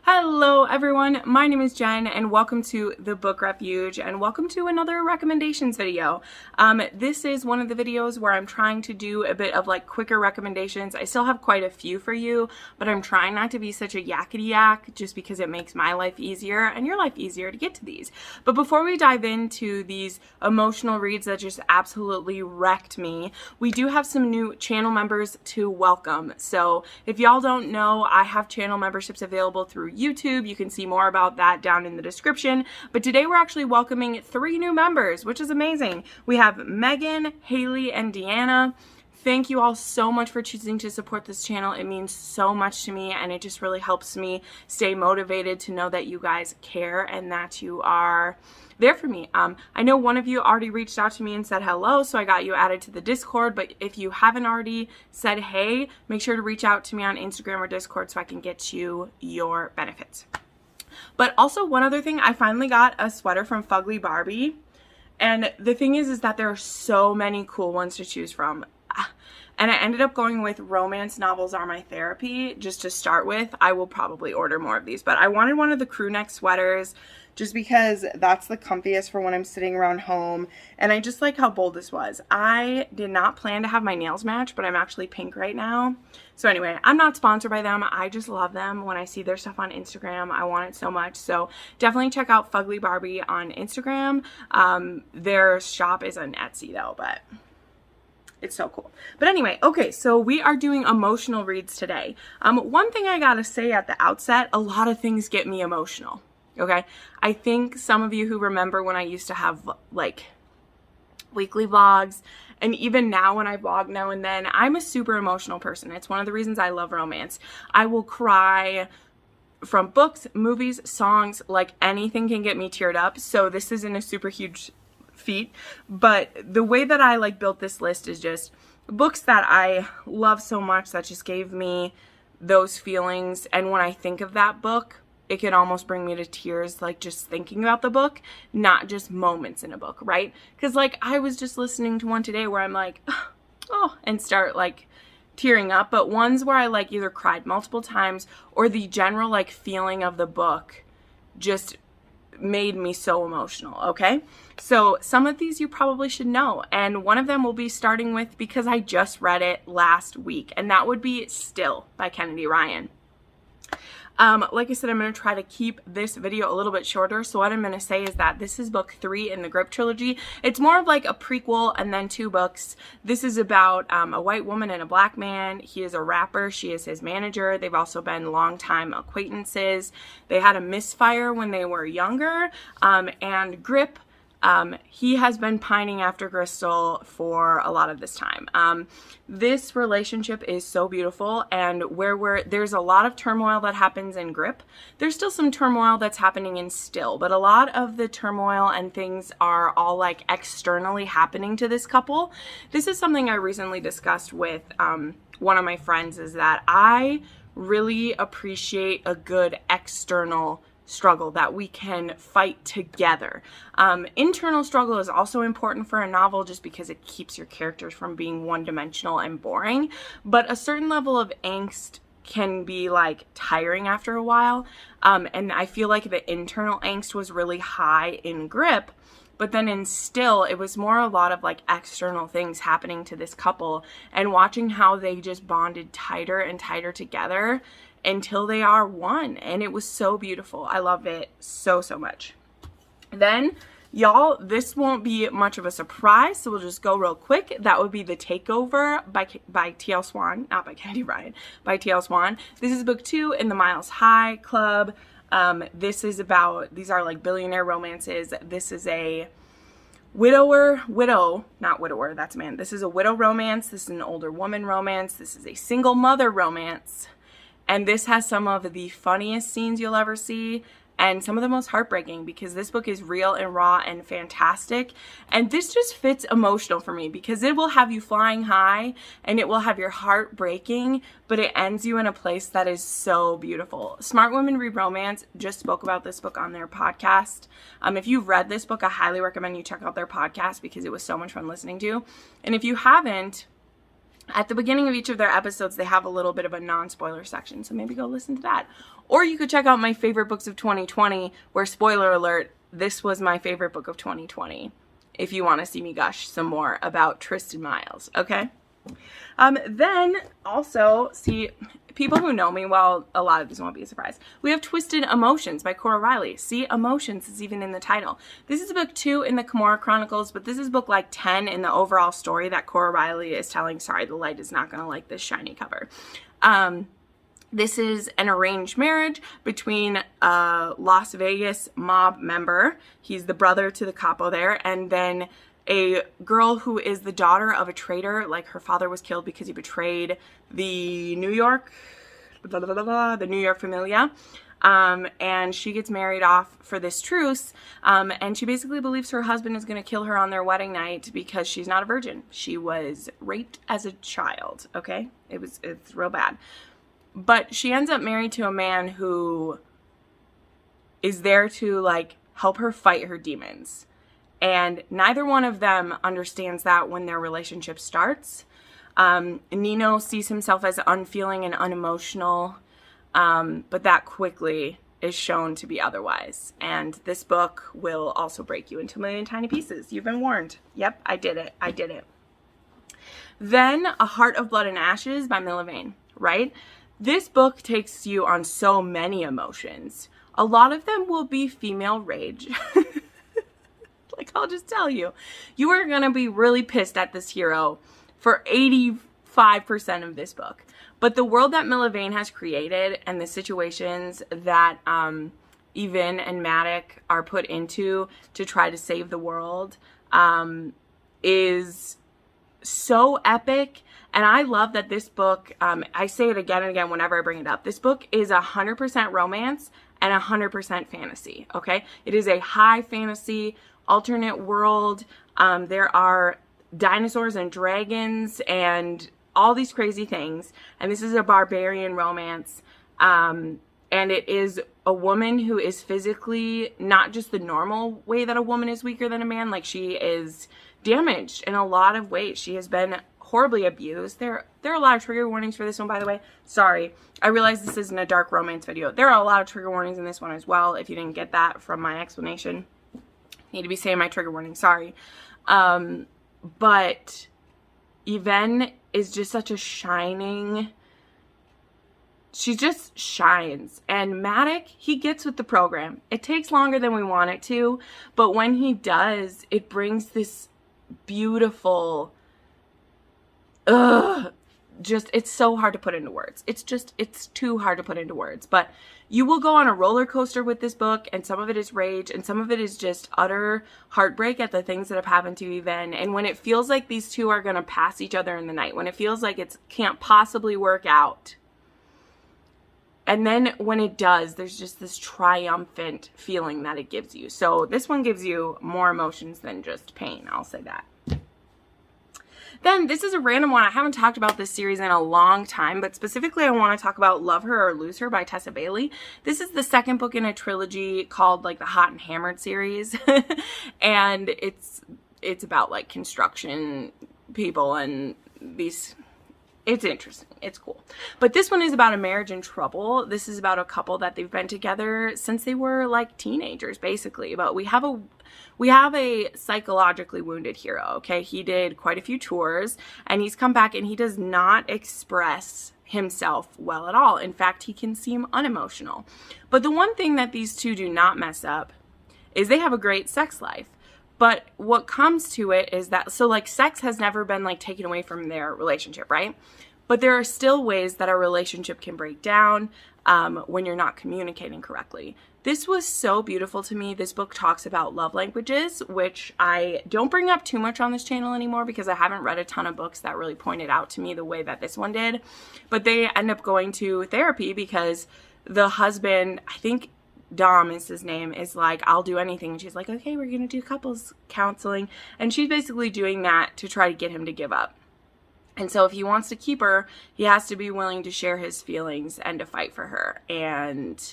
Hello everyone, my name is Jen and welcome to the Book Refuge and welcome to another recommendations video. This is one of the videos where I'm trying to do a bit of like quicker recommendations. I still have quite a few for you, but I'm trying not to be such a yakety yak just because it makes my life easier and your life easier to get to these. But before we dive into these emotional reads that just absolutely wrecked me, we do have some new channel members to welcome. So if y'all don't know, I have channel memberships available through YouTube. You can see more about that down in the description. But today we're actually welcoming 3 new members, which is amazing. We have Megan, Haley, and Deanna. Thank you all so much for choosing to support this channel. It means so much to me and it just really helps me stay motivated to know that you guys care and that you are there for me. I know one of you already reached out to me and said hello, so I got you added to the Discord, but if you haven't already said hey, make sure to reach out to me on Instagram or Discord so I can get you your benefits. But also one other thing, I finally got a sweater from Fugly Barbie, and the thing is that there are so many cool ones to choose from. And I ended up going with romance novels are my therapy just to start with. I will probably order more of these, but I wanted one of the crew neck sweaters just because that's the comfiest for when I'm sitting around home. And I just like how bold this was. I did not plan to have my nails match, but I'm actually pink right now. So anyway, I'm not sponsored by them. I just love them. When I see their stuff on Instagram, I want it so much. So definitely check out Fugly Barbie on Instagram. Their shop is on Etsy though, but it's so cool. But anyway, okay, so we are doing emotional reads today. One thing I gotta say at the outset, a lot of things get me emotional, okay? I think some of you who remember when I used to have like weekly vlogs, and even now when I vlog now and then, I'm a super emotional person. It's one of the reasons I love romance. I will cry from books, movies, songs, like anything can get me teared up. So this isn't a super huge feet, but the way that I like built this list is just books that I love so much that just gave me those feelings, and when I think of that book, it can almost bring me to tears, like just thinking about the book, not just moments in a book, right? Because like I was just listening to one today where I'm like, oh, and start like tearing up, but ones where I like either cried multiple times or the general like feeling of the book just made me so emotional, okay? So some of these you probably should know, and one of them we'll be starting with because I just read it last week, and that would be Still by Kennedy Ryan. Like I said, I'm going to try to keep this video a little bit shorter. So what I'm going to say is that this is book 3 in the Grip trilogy. It's more of like a prequel and then 2 books. This is about a white woman and a black man. He is a rapper. She is his manager. They've also been longtime acquaintances. They had a misfire when they were younger. And Grip, he has been pining after Crystal for a lot of this time. This relationship is so beautiful, and there's a lot of turmoil that happens in Grip. There's still some turmoil that's happening in Still, but a lot of the turmoil and things are all like externally happening to this couple. This is something I recently discussed with one of my friends, is that I really appreciate a good external struggle that we can fight together. Internal struggle is also important for a novel just because it keeps your characters from being one-dimensional and boring, but a certain level of angst can be like tiring after a while, and I feel like the internal angst was really high in Grip, but then in Still, it was more a lot of like external things happening to this couple, and watching how they just bonded tighter and tighter together until they are one, and it was so beautiful. I love it so much. Then y'all, this won't be much of a surprise, so we'll just go real quick. That would be The Takeover by TL Swan, not by Kennedy Ryan, by TL Swan. This is book 2 in the Miles High Club. This is about, these are like billionaire romances. This is a not widower, that's a man. This is a widow romance. This is an older woman romance. This is a single mother romance. And this has some of the funniest scenes you'll ever see, and some of the most heartbreaking, because this book is real and raw and fantastic. And this just fits emotional for me because it will have you flying high and it will have your heart breaking, but it ends you in a place that is so beautiful. Smart Women Read Romance just spoke about this book on their podcast. If you've read this book, I highly recommend you check out their podcast because it was so much fun listening to. And if you haven't, At the beginning of each of their episodes, they have a little bit of a non-spoiler section, so maybe go listen to that. Or you could check out my favorite books of 2020, where, spoiler alert, this was my favorite book of 2020, if you want to see me gush some more about Tristan Miles, okay? Then also, see, people who know me, well, a lot of these won't be a surprise. We have Twisted Emotions by Cora Reilly. See, emotions is even in the title. This is book 2 in the Kimura Chronicles, but this is book like 10 in the overall story that Cora Reilly is telling. Sorry, the light is not going to like this shiny cover. This is an arranged marriage between a Las Vegas mob member. He's the brother to the capo there, and then a girl who is the daughter of a traitor. Like, her father was killed because he betrayed the New York Familia. And she gets married off for this truce. And she basically believes her husband is going to kill her on their wedding night because she's not a virgin. She was raped as a child. Okay. It's real bad. But she ends up married to a man who is there to, like, help her fight her demons. And neither one of them understands that when their relationship starts. Nino sees himself as unfeeling and unemotional, but that quickly is shown to be otherwise. And this book will also break you into a million tiny pieces. You've been warned. Yep, I did it. I did it. Then A Heart of Blood and Ashes by Milla Vane, right? This book takes you on so many emotions. A lot of them will be female rage. Like, I'll just tell you, you are going to be really pissed at this hero for 85% of this book. But the world that Milla Vane has created and the situations that Even and Matic are put into to try to save the world is so epic. And I love that this book, I say it again and again whenever I bring it up, this book is 100% romance and 100% fantasy, okay? It is a high fantasy, alternate world. There are dinosaurs and dragons and all these crazy things. And this is a barbarian romance. And it is a woman who is physically not just the normal way that a woman is weaker than a man. Like, she is damaged in a lot of ways. She has been horribly abused. There are a lot of trigger warnings for this one, by the way. Sorry. I realize this isn't a dark romance video. There are a lot of trigger warnings in this one as well. If you didn't get that from my explanation, I need to be saying my trigger warning. Sorry. But Even is just such a shining... She just shines. And Matic, he gets with the program. It takes longer than we want it to, but when he does, it brings this beautiful... it's so hard to put into words. It's too hard to put into words. But you will go on a roller coaster with this book, and some of it is rage, and some of it is just utter heartbreak at the things that have happened to Even. And when it feels like these two are going to pass each other in the night, when it feels like it can't possibly work out, and then when it does, there's just this triumphant feeling that it gives you. So this one gives you more emotions than just pain. I'll say that. Then this is a random one. I haven't talked about this series in a long time, but specifically I want to talk about Love Her or Lose Her by Tessa Bailey. This is the second book in a trilogy called like the Hot and Hammered series. And it's about like construction people and these... It's interesting. It's cool. But this one is about a marriage in trouble. This is about a couple that they've been together since they were like teenagers, basically. But we have a psychologically wounded hero, okay? He did quite a few tours, and he's come back, and he does not express himself well at all. In fact, he can seem unemotional. But the one thing that these two do not mess up is they have a great sex life. But what comes to it is that, so like sex has never been like taken away from their relationship, right? But there are still ways that a relationship can break down when you're not communicating correctly. This was so beautiful to me. This book talks about love languages, which I don't bring up too much on this channel anymore because I haven't read a ton of books that really pointed out to me the way that this one did. But they end up going to therapy because the husband, I think Dom is his name, is like, I'll do anything. And she's like, okay, we're going to do couples counseling. And she's basically doing that to try to get him to give up. And so if he wants to keep her, he has to be willing to share his feelings and to fight for her. And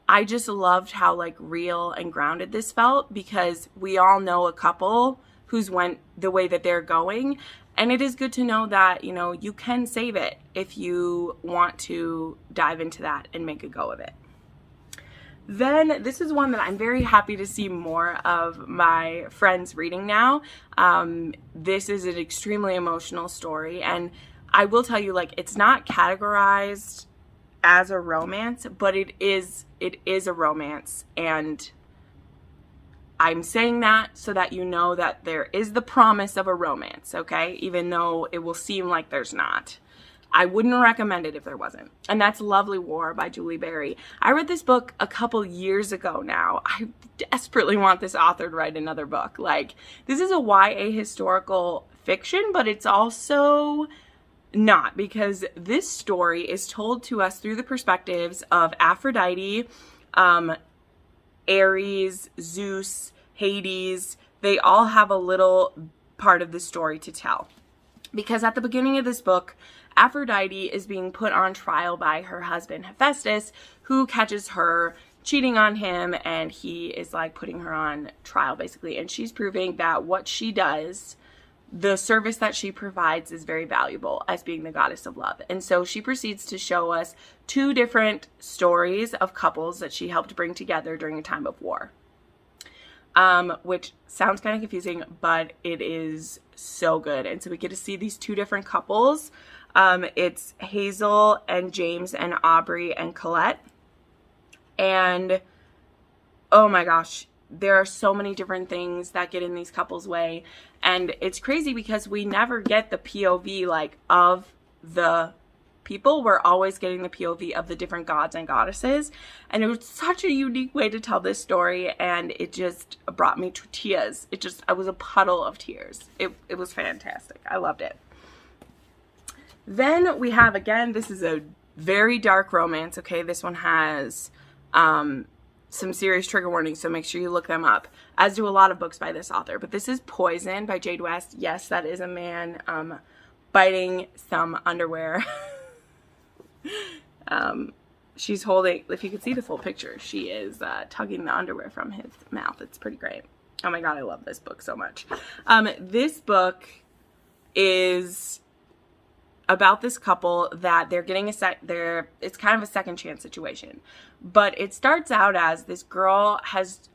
I just loved how like real and grounded this felt, because we all know a couple who's went the way that they're going, And it is good to know that, you know, you can save it if you want to dive into that and make a go of it. Then this is one that I'm very happy to see more of my friends reading now. This is an extremely emotional story, and I will tell you, like, it's not categorized as a romance, but it is a romance, and I'm saying that so that you know that there is the promise of a romance, okay? Even though it will seem like there's not. I wouldn't recommend it if there wasn't. And that's Lovely War by Julie Berry. I read this book a couple years ago now. I desperately want this author to write another book. Like, this is a YA historical fiction, but it's also not, because this story is told to us through the perspectives of Aphrodite, Ares, Zeus, Hades. They all have a little part of the story to tell. Because at the beginning of this book, Aphrodite is being put on trial by her husband Hephaestus, who catches her cheating on him, and he is like putting her on trial basically. And she's proving that what she does, the service that she provides, is very valuable as being the goddess of love. And so she proceeds to show us two different stories of couples that she helped bring together during a time of war. Which sounds kind of confusing, but it is so good. And so we get to see these two different couples. It's Hazel and James and Aubrey and Colette. And oh my gosh, there are so many different things that get in these couples' way. And it's crazy because we never get the POV like of the people. We're always getting the POV of the different gods and goddesses. And it was such a unique way to tell this story, and it just brought me to tears. I was a puddle of tears. It was fantastic. I loved it. Then we have, again, this is a very dark romance, okay? This one has some serious trigger warnings, so make sure you look them up, as do a lot of books by this author. But this is Poison by Jade West. Yes, that is a man biting some underwear. She's holding, if you could see the full picture, she is tugging the underwear from his mouth. It's pretty great. Oh my god, I love this book so much. This book is about this couple that they're getting it's kind of a second chance situation. But it starts out as this girl has,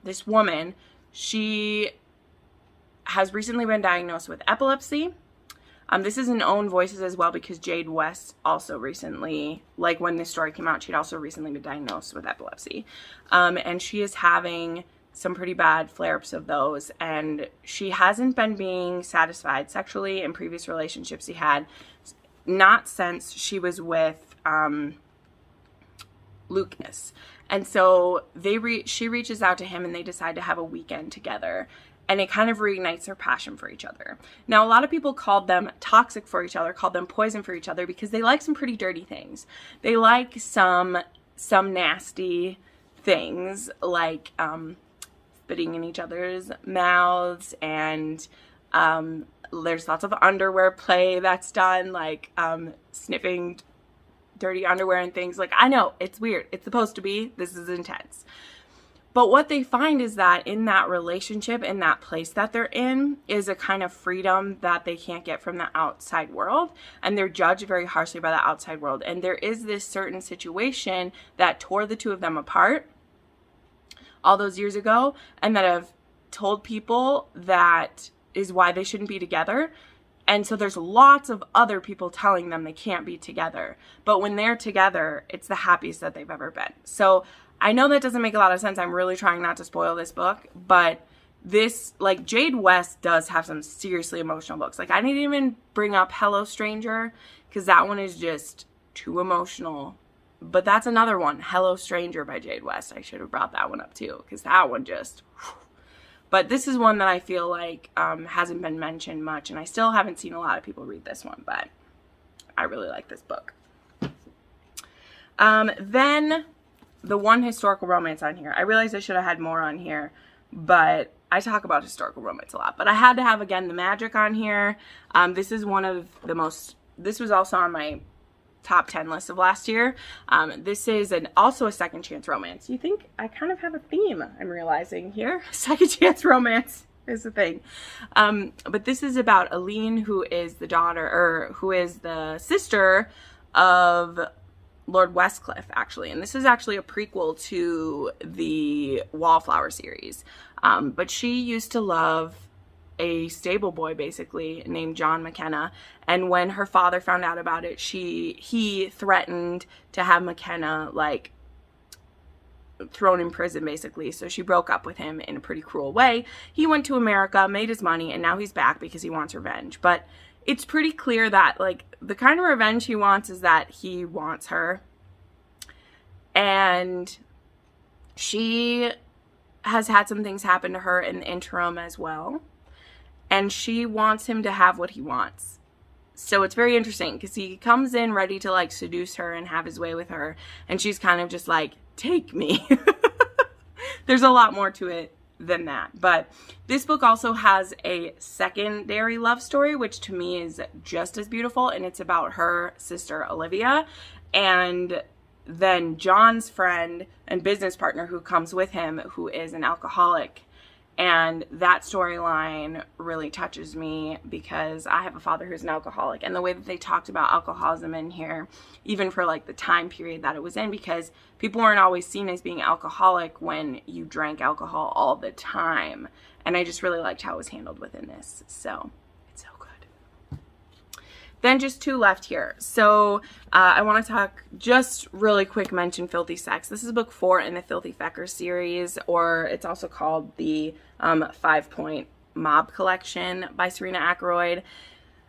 this woman, she has recently been diagnosed with epilepsy. This is in Own Voices as well, because Jade West also recently, like when this story came out, she'd also recently been diagnosed with epilepsy. And she is having some pretty bad flare-ups of those, and she hasn't been being satisfied sexually in previous relationships she had, not since she was with Lucas. And so she reaches out to him, and they decide to have a weekend together, and it kind of reignites her passion for each other. Now, a lot of people called them toxic for each other, called them poison for each other, because they like some pretty dirty things. They like some nasty things, like spitting in each other's mouths, and there's lots of underwear play that's done, like sniffing dirty underwear and things. Like, I know, it's weird. It's supposed to be. This is intense. But what they find is that in that relationship, in that place that they're in, is a kind of freedom that they can't get from the outside world. And they're judged very harshly by the outside world. And there is this certain situation that tore the two of them apart all those years ago, and that have told people that is why they shouldn't be together. And so there's lots of other people telling them they can't be together. But when they're together, it's the happiest that they've ever been. So I know that doesn't make a lot of sense. I'm really trying not to spoil this book, but this, like, Jade West does have some seriously emotional books. Like, I didn't even bring up Hello Stranger, because that one is just too emotional. But that's another one, Hello Stranger by Jade West. I should have brought that one up too, because that one just, whew. But this is one that I feel like hasn't been mentioned much, and I still haven't seen a lot of people read this one, but I really like this book. Then the one historical romance on here. I realized I should have had more on here, but I talk about historical romance a lot. But I had to have, again, the magic on here. This is one of the most, this was also on my top 10 list of last year. This is also a second chance romance. You think I kind of have a theme, I'm realizing here. Second chance romance. is the thing. But this is about Aline, who is the daughter, or who is the sister of Lord Westcliff, actually. And this is actually a prequel to the Wallflower series. But she used to love a stable boy, basically, named John McKenna. And when her father found out about it, he threatened to have McKenna, like, thrown in prison, basically. So she broke up with him in a pretty cruel way. He went to America, made his money, and now he's back because he wants revenge. But it's pretty clear that, like, the kind of revenge he wants is that he wants her. And she has had some things happen to her in the interim as well. And she wants him to have what he wants. So it's very interesting because he comes in ready to, like, seduce her and have his way with her. And she's kind of just like, take me. There's a lot more to it than that. But this book also has a secondary love story, which to me is just as beautiful. And it's about her sister, Olivia. And then John's friend and business partner who comes with him, who is an alcoholic. And that storyline really touches me because I have a father who's an alcoholic, and the way that they talked about alcoholism in here, even for like the time period that it was in, because people weren't always seen as being alcoholic when you drank alcohol all the time. And I just really liked how it was handled within this. So it's so good. Then just two left here. So I want to talk, just really quick mention Filthy Sex. This is book 4 in the Filthy Fecker series, or it's also called the 5-Point Mob Collection by Serena Akeroyd.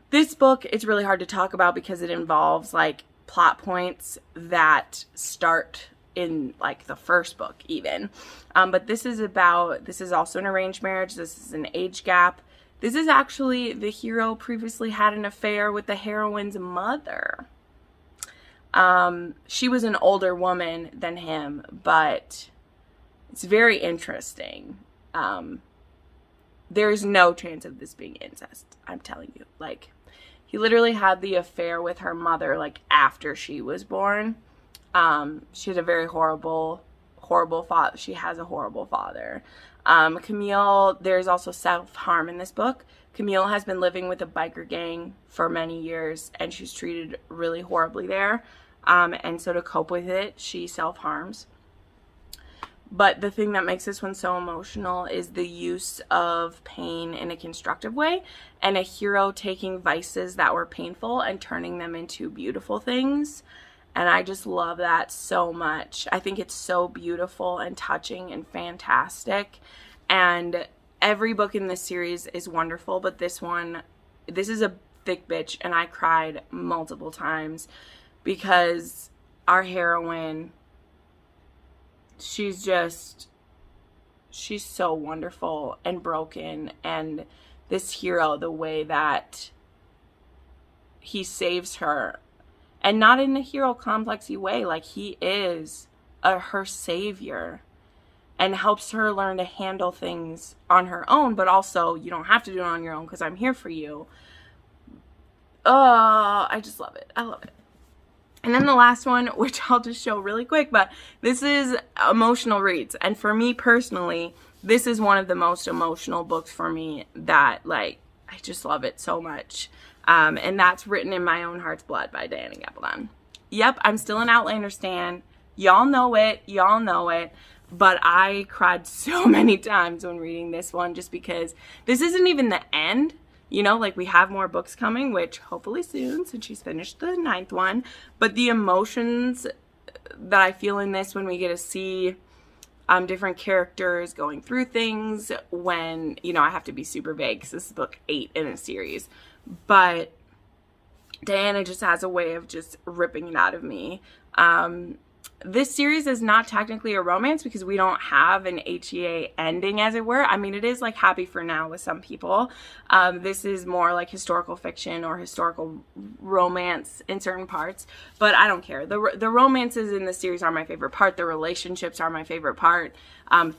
This book, it's really hard to talk about because it involves like plot points that start in like the first book even. But this is also an arranged marriage. This is an age gap. This is actually the hero previously had an affair with the heroine's mother. She was an older woman than him, but it's very interesting. There's no chance of this being incest, I'm telling you. Like, he literally had the affair with her mother, like, after she was born. She had a very horrible father. She has a horrible father. Camille, there's also self-harm in this book. Camille has been living with a biker gang for many years, and she's treated really horribly there. And so to cope with it, she self-harms. But the thing that makes this one so emotional is the use of pain in a constructive way, and a hero taking vices that were painful and turning them into beautiful things. And I just love that so much. I think it's so beautiful and touching and fantastic. And every book in this series is wonderful, but this is a thick bitch, and I cried multiple times because our heroine, she's so wonderful and broken. And this hero, the way that he saves her, and not in a hero complexy way, like he is her savior and helps her learn to handle things on her own, but also you don't have to do it on your own because I'm here for you. I just love it. I love it. And then the last one, which I'll just show really quick, but this is emotional reads. And for me personally, this is one of the most emotional books for me that, like, I just love it so much. And that's Written in My Own Heart's Blood by Diana Gabaldon. Yep, I'm still an Outlander stan. Y'all know it. Y'all know it. But I cried so many times when reading this one just because this isn't even the end. You know, like, we have more books coming, which hopefully soon, since she's finished the 9th one. But the emotions that I feel in this when we get to see different characters going through things, when, you know, I have to be super vague because this is book 8 in a series. But Diana just has a way of just ripping it out of me. This series is not technically a romance because we don't have an HEA ending, as it were. I mean, it is like happy for now with some people. This is more like historical fiction or historical romance in certain parts, but I don't care. The romances in the series are my favorite part. The relationships are my favorite part.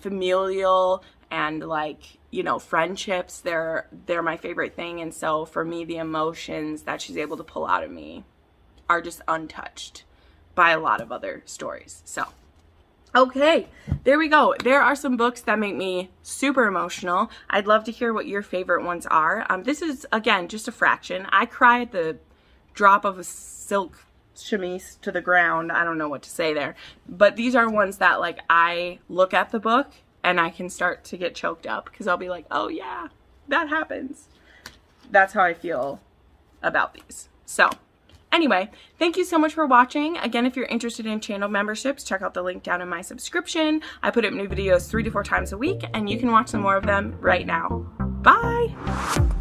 Familial and, like, you know, friendships, they're my favorite thing. And so for me, the emotions that she's able to pull out of me are just untouched by a lot of other stories. So Okay, there we go. There are some books that make me super emotional. I'd love to hear what your favorite ones are. This is, again, just a fraction. I cry at the drop of a silk chemise to the ground. I don't know what to say there. But these are ones that, like, I look at the book and I can start to get choked up because I'll be like, oh yeah, that happens. That's how I feel about these. So anyway, thank you so much for watching. Again, if you're interested in channel memberships, check out the link down in my subscription. I put up new videos 3 to 4 times a week, and you can watch some more of them right now. Bye!